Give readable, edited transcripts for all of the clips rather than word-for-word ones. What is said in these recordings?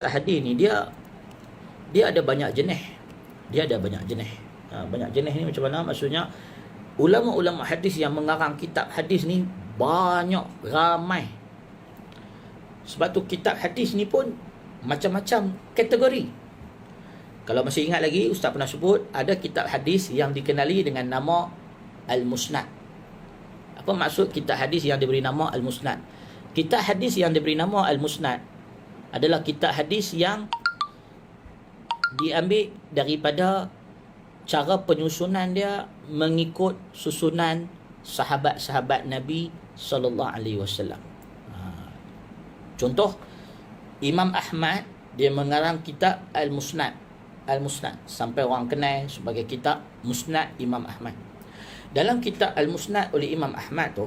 hadis ni dia ada banyak jenis. Dia ada banyak jenis. Banyak jenis ni macam mana? Maksudnya ulama-ulama hadis yang mengarang kitab hadis ni banyak, ramai. Sebab tu kitab hadis ni pun macam-macam kategori. Kalau masih ingat lagi, Ustaz pernah sebut ada kitab hadis yang dikenali dengan nama Al-Musnad. Apa maksud kitab hadis yang diberi nama Al-Musnad? Kitab hadis yang diberi nama Al-Musnad adalah kitab hadis yang diambil daripada cara penyusunan dia mengikut susunan sahabat-sahabat Nabi sallallahu alaihi wasallam. Contoh, Imam Ahmad dia mengarang kitab Al-Musnad. Al-Musnad sampai orang kenal sebagai kitab Musnad Imam Ahmad. Dalam kitab Al-Musnad oleh Imam Ahmad tu,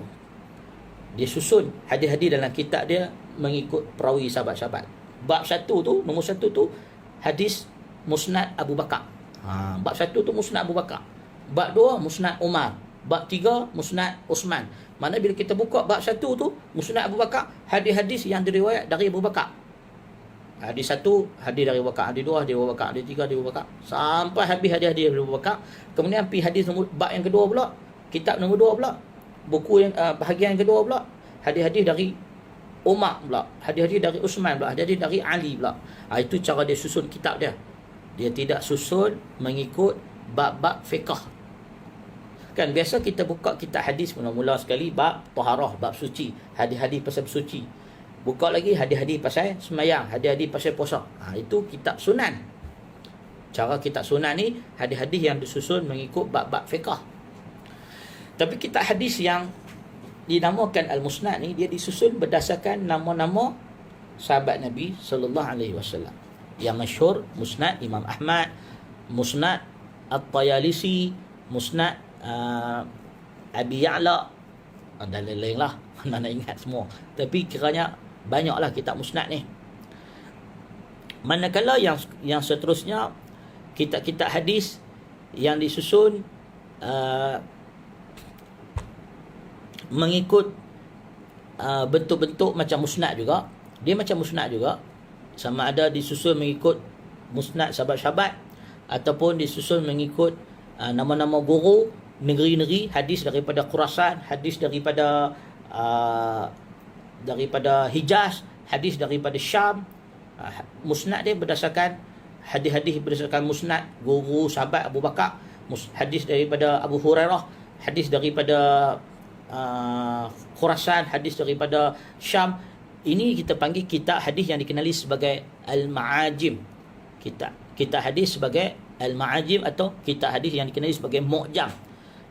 dia susun hadis-hadis dalam kitab dia mengikut perawi sahabat-sahabat. Bab 1 tu, nombor 1 tu hadis Musnad Abu Bakar. Bab 1 tu Musnad Abu Bakar. Bab 2 Musnad Umar. Bab 3 Musnad Uthman. Mana bila kita buka bab 1 tu Musnad Abu Bakar, hadis-hadis yang diriwayat dari Abu Bakar. Hadis 1 hadis dari Abu Bakar, hadis 2 hadis Abu Bakar, hadis 3 hadis Abu Bakar, sampai habis hadis-hadis dari Abu Bakar. Kemudian pergi hadis nombor bab yang kedua pula, kitab nombor 2 pula, buku yang bahagian yang kedua pula, hadis-hadis dari Umar pula, hadis-hadis dari Uthman pula, hadis-hadis dari Ali pula. Itu cara dia susun kitab dia. Dia tidak susun mengikut bab-bab fiqh. Kan biasa kita buka kitab hadis mula-mula sekali bab taharah, bab suci, hadis-hadis pasal suci. Buka lagi hadis-hadis pasal sembahyang, hadis-hadis pasal puasa. Itu kitab sunan. Cara kitab sunan ni hadis-hadis yang disusun mengikut bab-bab fiqh. Tapi kitab hadis yang dinamakan Al-Musnad ni dia disusun berdasarkan nama-nama sahabat Nabi sallallahu alaihi wasallam. Yang masyhur Musnad Imam Ahmad, Musnad At-Tayalisi, Musnad Abi Ya'la, dan lain-lain lah. Mana nak ingat semua. Tapi kiranya banyaklah kitab Musnad ni. Manakala yang seterusnya kitab-kitab hadis yang disusun mengikut bentuk-bentuk macam Musnad juga. Dia macam Musnad juga. Sama ada disusun mengikut Musnad sahabat-sahabat ataupun disusun mengikut nama-nama guru, negeri-negeri, hadis daripada Khurasan, hadis daripada Hijaz, hadis daripada Syam. Musnad dia berdasarkan hadis-hadis berdasarkan Musnad guru sahabat Abu Bakar, hadis daripada Abu Hurairah, hadis daripada Khurasan, hadis daripada Syam. Ini kita panggil kitab hadis yang dikenali sebagai Al-Ma'ajim. Kitab hadis sebagai Al-Ma'ajim atau kitab hadis yang dikenali sebagai Mu'jam.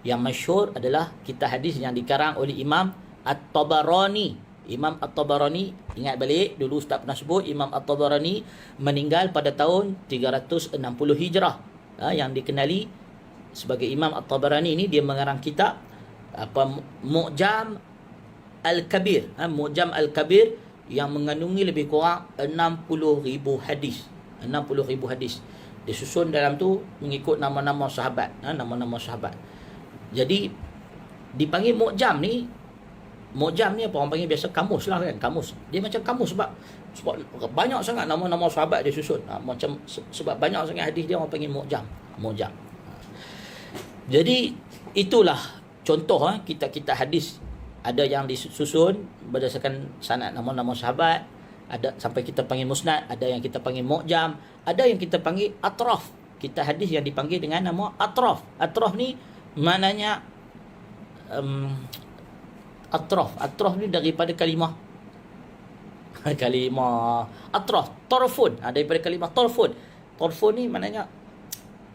Yang masyhur adalah kitab hadis yang dikarang oleh Imam At-Tabarani. Imam At-Tabarani, ingat balik dulu Ustaz pernah sebut, Imam At-Tabarani meninggal pada tahun 360 Hijrah. Yang dikenali sebagai Imam At-Tabarani ini dia mengarang kitab Mu'jam Al-Kabir. Mu'jam Al-Kabir yang mengandungi lebih kurang 60,000 hadis. 60,000 hadis. Disusun dalam tu mengikut nama-nama sahabat. Nama-nama sahabat. Jadi dipanggil Mu'jam ni. Mu'jam ni apa orang panggil biasa kamus lah kan. Kamus. Dia macam kamus sebab banyak sangat nama-nama sahabat dia susun. Macam sebab banyak sangat hadis dia orang panggil Mu'jam. Mu'jam. Jadi itulah contoh kitab-kitab hadis. Ada yang disusun berdasarkan sanad nama-nama sahabat, ada sampai kita panggil Musnad, ada yang kita panggil Mu'jam, ada yang kita panggil Atraf. Kitab hadis yang dipanggil dengan nama Atraf. Atraf ni maknanya Atraf. Atraf ni daripada kalimah Atraf, Torfun, daripada kalimah Torfun. Torfun ni maknanya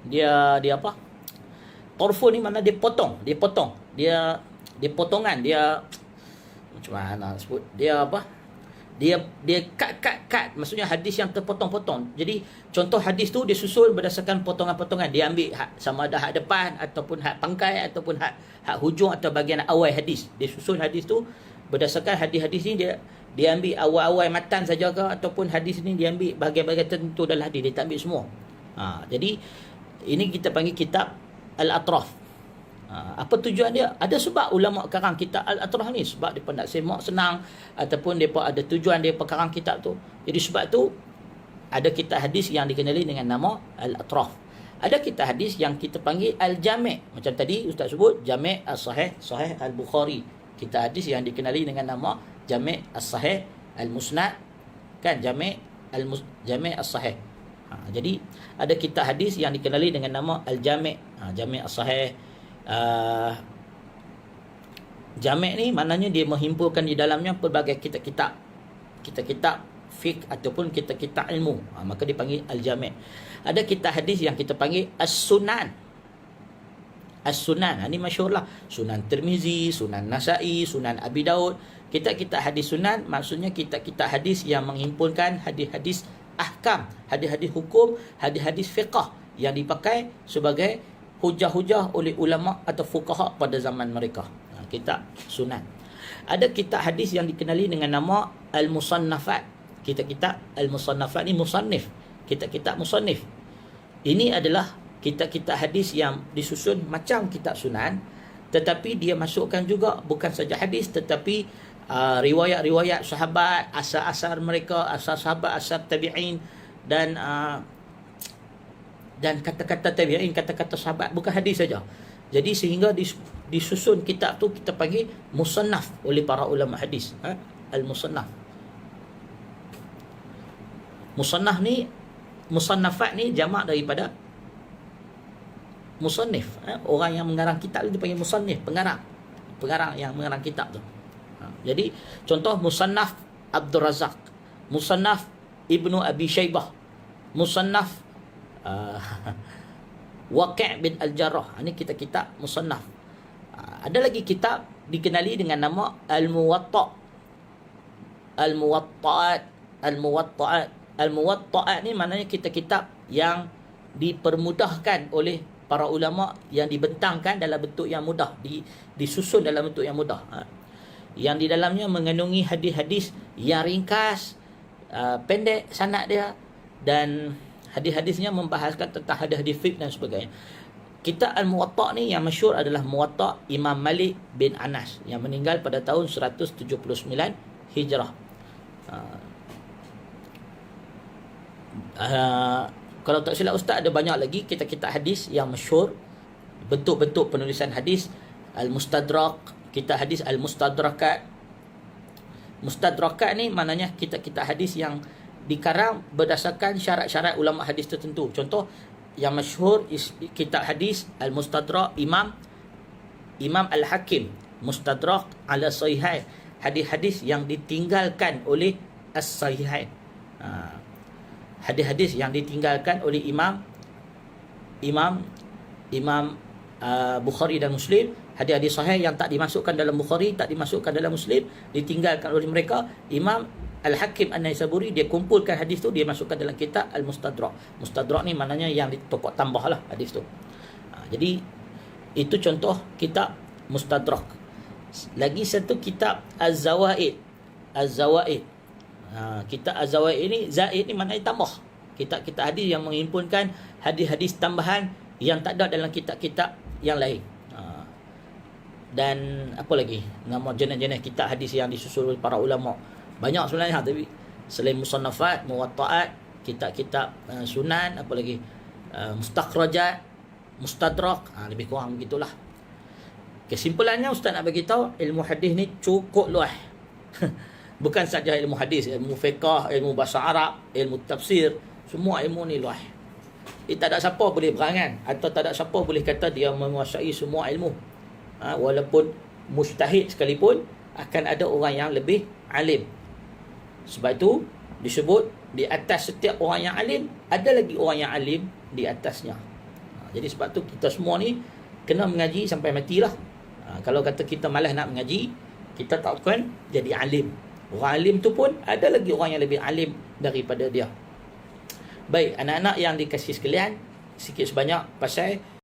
dia apa? Torfun ni makna dia potong. Dia potongan, dia macam mana sebut, dia apa, dia cut, maksudnya hadis yang terpotong-potong. Jadi contoh hadis tu dia susun berdasarkan potongan-potongan. Dia ambil sama ada hak depan ataupun hak pangkai ataupun hak hujung atau bahagian awal hadis. Dia susun hadis tu berdasarkan hadis-hadis ni dia ambil awal-awal matan saja ke ataupun hadis ni dia ambil bahagian-bahagian tertentu dalam hadis, dia tak ambil semua. Jadi ini kita panggil kitab Al-Atraf. Apa tujuan dia? Ada sebab ulama karang kitab Al-Atraf ni, sebab dia nak semak senang ataupun depa ada tujuan dia karang kitab tu. Jadi sebab tu Ada kitab hadis yang dikenali dengan nama Al-Atraf. Ada kitab hadis yang kita panggil Al-Jami'. Macam tadi Ustaz sebut Jami' As-Sahih, Sahih Al-Bukhari. Kitab hadis yang dikenali dengan nama Jami' As-Sahih Al-Musnad, kan, Jami' As-Sahih. Jadi ada kitab hadis yang dikenali dengan nama Al-Jami'. Jami' As-Sahih. Jami' ni maknanya dia menghimpunkan di dalamnya pelbagai kitab-kitab fiqh ataupun kitab-kitab ilmu. Maka dipanggil Al-Jami'. Ada kitab hadis yang kita panggil As-Sunan. As-Sunan, ini masyhurlah. Sunan Tirmizi, Sunan Nasa'i, Sunan Abi Daud. Kitab-kitab hadis sunan maksudnya kitab-kitab hadis yang menghimpunkan hadis-hadis ahkam, hadis-hadis hukum, hadis-hadis fiqh yang dipakai sebagai hujah-hujah oleh ulama atau fuqaha pada zaman mereka. Kitab sunan. Ada kitab hadis yang dikenali dengan nama Al-Musannafat. Kitab-kitab Al-Musannafat ni musannif. Kitab-kitab musannif. Ini adalah kitab-kitab hadis yang disusun macam kitab sunan, tetapi dia masukkan juga bukan saja hadis tetapi riwayat-riwayat sahabat, asar-asar mereka, asar sahabat, asar tabi'in dan kata-kata tabi'in, kata-kata sahabat, bukan hadis saja. Jadi sehingga disusun kitab tu kita panggil musannaf oleh para ulama hadis. Al-Musannaf. Musannaf ni, musannafat ni jamak daripada musannif. Orang yang mengarang kitab itu dipanggil musannif, pengarang. Pengarang yang mengarang kitab tu. Jadi contoh Musannaf Abdul Razak, Musannaf Ibnu Abi Shaybah, Musannaf Waqi' bin Al-Jarrah. Ini kitab-kitab musannaf. Ada lagi kitab dikenali dengan nama Al-Muwatta'. Al-Muwatta'at ni maknanya kitab-kitab yang dipermudahkan oleh para ulama, yang dibentangkan dalam bentuk yang mudah, disusun dalam bentuk yang mudah. Yang di dalamnya mengandungi hadis-hadis yang ringkas, pendek sanad dia, dan hadis-hadisnya membahaskan tentang hadis-hadis fiqh dan sebagainya. Kitab Al-Muwatta' ni yang masyhur adalah Muwatta' Imam Malik bin Anas yang meninggal pada tahun 179 Hijrah. Kalau tak silap Ustaz, ada banyak lagi kitab-kitab hadis yang masyhur, bentuk-bentuk penulisan hadis. Al-Mustadrak, kitab hadis Al-Mustadrakat. Mustadrakat ni maknanya kitab-kitab hadis yang dikarang berdasarkan syarat-syarat ulama hadis tertentu. Contoh yang masyhur kitab hadis Al-Mustadrak Imam Al-Hakim, Mustadrak ala Sahihain, hadis-hadis yang ditinggalkan oleh As-Sahihain. Hadis-hadis yang ditinggalkan oleh Imam Bukhari dan Muslim, hadis-hadis sahih yang tak dimasukkan dalam Bukhari, tak dimasukkan dalam Muslim, ditinggalkan oleh mereka. Imam Al-Hakim An-Naisaburi dia kumpulkan hadis tu, dia masukkan dalam kitab Al-Mustadrak. Mustadrak ni maknanya yang ditokok tambahlah hadis tu. Jadi itu contoh kitab Mustadrak. Lagi satu kitab Az-Zawaid. Kitab Az-Zawaid ini, zaid ni maknanya tambah. Kitab-kitab hadis yang menghimpunkan hadis-hadis tambahan yang tak ada dalam kitab-kitab yang lain. Dan apa lagi? Nama jenis-jenis kitab hadis yang disusun oleh para ulama. Banyak sebenarnya, tapi selain musannafat, muwatta'at, kitab-kitab sunan, apa lagi? Mustakhrajat, mustadrak, lebih kurang begitulah. Kesimpulannya Ustaz nak bagi tahu, ilmu hadis ni cukup luas. Bukan saja ilmu hadis, ilmu fiqh, ilmu bahasa Arab, ilmu tafsir, semua ilmu ni luas. Tak ada siapa boleh berangan atau tak ada siapa boleh kata dia menguasai semua ilmu. Walaupun mujtahid sekalipun, akan ada orang yang lebih alim. Sebab itu disebut di atas setiap orang yang alim, ada lagi orang yang alim di atasnya. Jadi sebab tu kita semua ni kena mengaji sampai matilah. Kalau kata kita malas nak mengaji, kita tak akan jadi alim. Orang alim tu pun ada lagi orang yang lebih alim daripada dia. Baik, anak-anak yang dikasihi sekalian, sikit sebanyak pasal